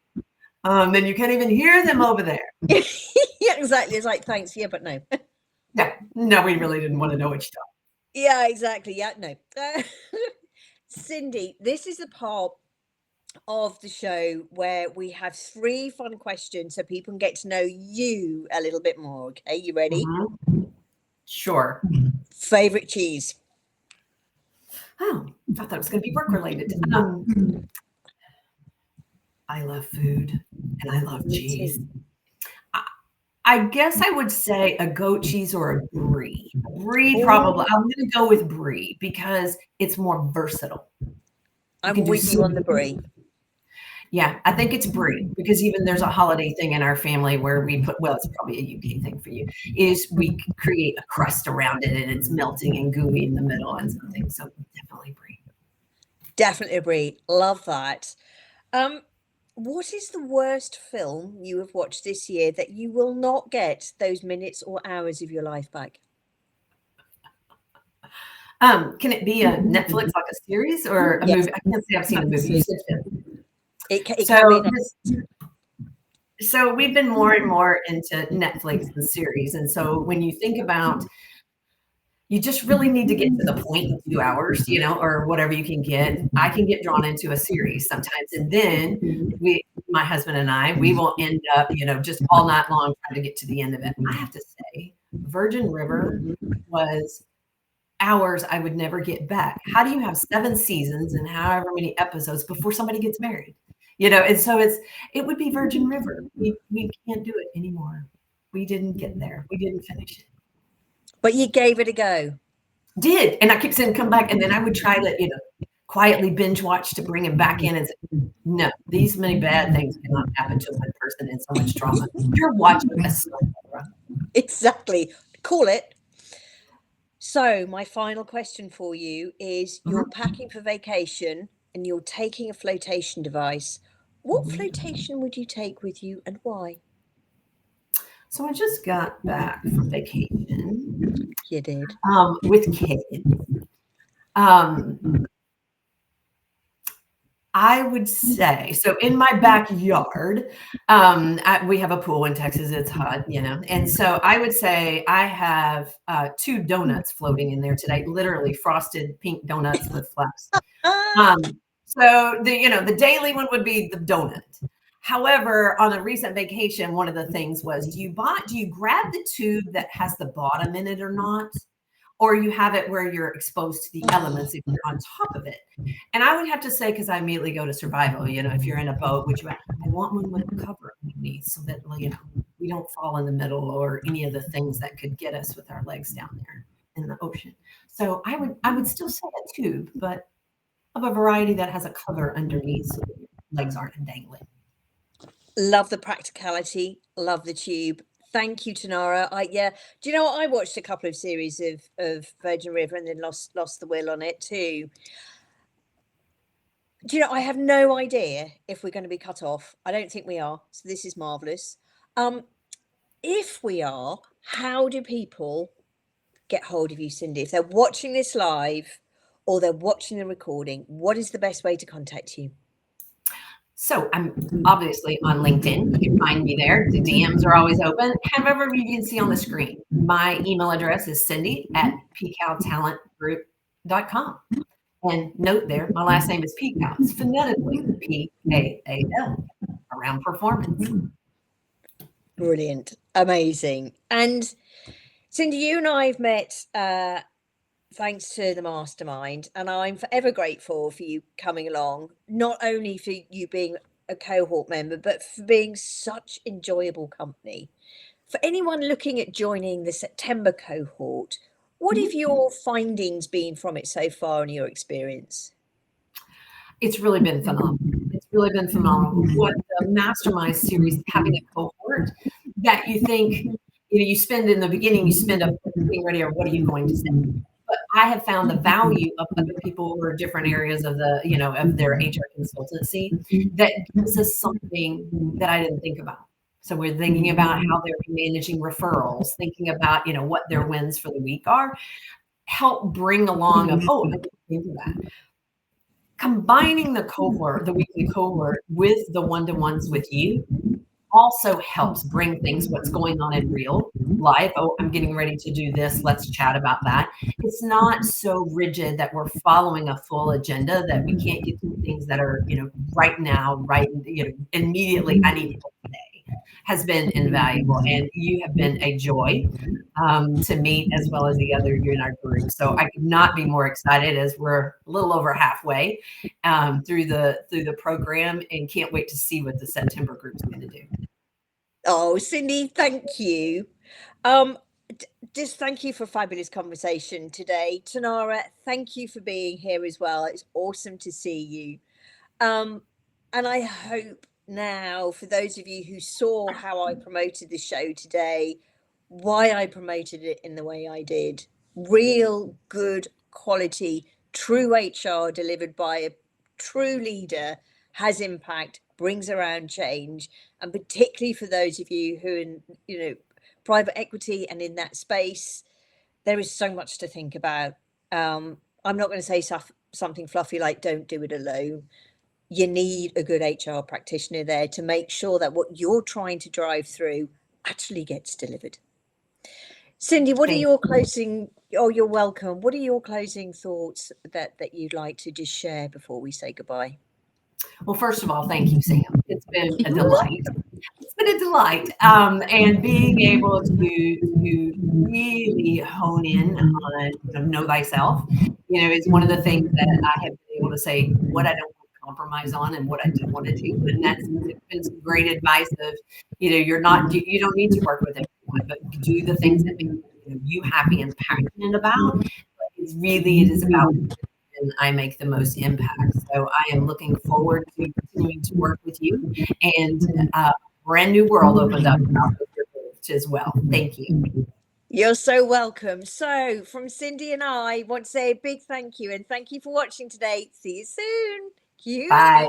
Speaker 2: Then you can't even hear them over there.
Speaker 1: Yeah, exactly. It's like, thanks, yeah, but no.
Speaker 2: Yeah, no, we really didn't want to know what you're talking.
Speaker 1: Yeah, exactly. Yeah, no. Cindy, this is the part of the show where we have 3 fun questions so people can get to know you a little bit more. Okay, you ready?
Speaker 2: Mm-hmm. Sure.
Speaker 1: Favorite cheese?
Speaker 2: Oh, I thought it was going to be work related. I love food and I love cheese. I guess I would say a goat cheese or a brie. Brie, probably. I'm going to go with brie because it's more versatile.
Speaker 1: I'm with you on the brie.
Speaker 2: Yeah, I think it's brie because even there's a holiday thing in our family where we put, well, it's probably a UK thing for you, is we create a crust around it and it's melting and gooey in the middle and something. So definitely brie.
Speaker 1: Definitely a brie. Love that. What is the worst film you have watched this year that you will not get those minutes or hours of your life back?
Speaker 2: Can it be a Netflix, like a series or a movie? I can't say I've seen a movie.
Speaker 1: It can be.
Speaker 2: So we've been more and more into Netflix and series. And so when you think about, you just really need to get to the point in 2 hours, or whatever you can get. I can get drawn into a series sometimes. And then my husband and I, we will end up, just all night long trying to get to the end of it. I have to say, Virgin River was hours I would never get back. How do you have 7 seasons and however many episodes before somebody gets married? And so it would be Virgin River. We can't do it anymore. We didn't get there. We didn't finish it.
Speaker 1: But you gave it a go.
Speaker 2: Did. And I kept saying, come back. And then I would try to, quietly binge watch to bring him back in and say, no, these many bad things cannot happen to one person in so much trauma. You're watching a soap opera.
Speaker 1: Exactly. Call it. So my final question for you is, you're packing for vacation and you're taking a flotation device. What flotation would you take with you and why?
Speaker 2: So I just got back from vacation.
Speaker 1: You did.
Speaker 2: With kids. I would say, so in my backyard, we have a pool in Texas. It's hot, and so I would say I have 2 donuts floating in there today, literally frosted pink donuts with flaps. So the daily one would be the donut. However, on a recent vacation, one of the things was, do you grab the tube that has the bottom in it or not? Or you have it where you're exposed to the elements if you're on top of it. And I would have to say, because I immediately go to survival, if you're in a boat, I want one with a cover underneath so that, we don't fall in the middle or any of the things that could get us with our legs down there in the ocean. So I would still say a tube, but of a variety that has a cover underneath so that your legs aren't dangling.
Speaker 1: Love the practicality. Love the tube. Thank you, Tanara. Do you know what? I watched a couple of series of Virgin River and then lost the will on it too. Do you know, I have no idea if we're going to be cut off. I don't think we are. So this is marvelous. If we are, how do people get hold of you, Cindy? If they're watching this live or they're watching the recording, what is the best way to contact you?
Speaker 2: So I'm obviously on LinkedIn. You can find me there. The DMs are always open. However, you can see on the screen. My email address is cindy@pkaltalentgroup.com. And note there, my last name is Pkal. It's phonetically P-A-A-L, around performance.
Speaker 1: Brilliant. Amazing. And Cindy, you and I have met thanks to the mastermind. And I'm forever grateful for you coming along, not only for you being a cohort member, but for being such enjoyable company. For anyone looking at joining the September cohort, what have your findings been from it so far in your experience?
Speaker 2: It's really been phenomenal. It's really been phenomenal. What the Mastermind series, having a cohort that you think, you spend in the beginning, you spend up getting ready, or what are you going to say? But I have found the value of other people who are different areas of of their HR consultancy that gives us something that I didn't think about. So we're thinking about how they're managing referrals, thinking about, what their wins for the week are, help bring along oh, I didn't think of that. Combining the weekly cohort with the one-to-ones with you also helps bring things, what's going on in real life. Oh, I'm getting ready to do this. Let's chat about that. It's not so rigid that we're following a full agenda that we can't get to things that are, right now, immediately, I need help today, has been invaluable. And you have been a joy to meet, as well as the other you in our group. So I could not be more excited, as we're a little over halfway through the program, and can't wait to see what the September group's going to do.
Speaker 1: Oh, Cindy, thank you. Just thank you for a fabulous conversation today. Tanara, thank you for being here as well. It's awesome to see you. And I hope now, for those of you who saw how I promoted the show today, why I promoted it in the way I did, real good quality, true HR delivered by a true leader has impact, brings around change, and particularly for those of you who are in, private equity and in that space, there is so much to think about. I'm not going to say something fluffy like don't do it alone. You need a good HR practitioner there to make sure that what you're trying to drive through actually gets delivered. Cindy, what are your closing? Oh, you're welcome. What are your closing thoughts that you'd like to just share before we say goodbye?
Speaker 2: Well, first of all, thank you, Sam. It's been a delight. It's been a delight. And being able to really hone in on know thyself, is one of the things that I have been able to say what I don't want to compromise on and what I do want to do. And that's been some great advice of, you don't need to work with everyone, but do the things that make you happy and passionate about. But it is about, and I make the most impact. So I am looking forward to continuing to work with you, and a brand new world opened up as well. Thank you.
Speaker 1: You're so welcome. So from Cindy and I want to say a big thank you, and thank you for watching today. See you soon.
Speaker 2: Bye.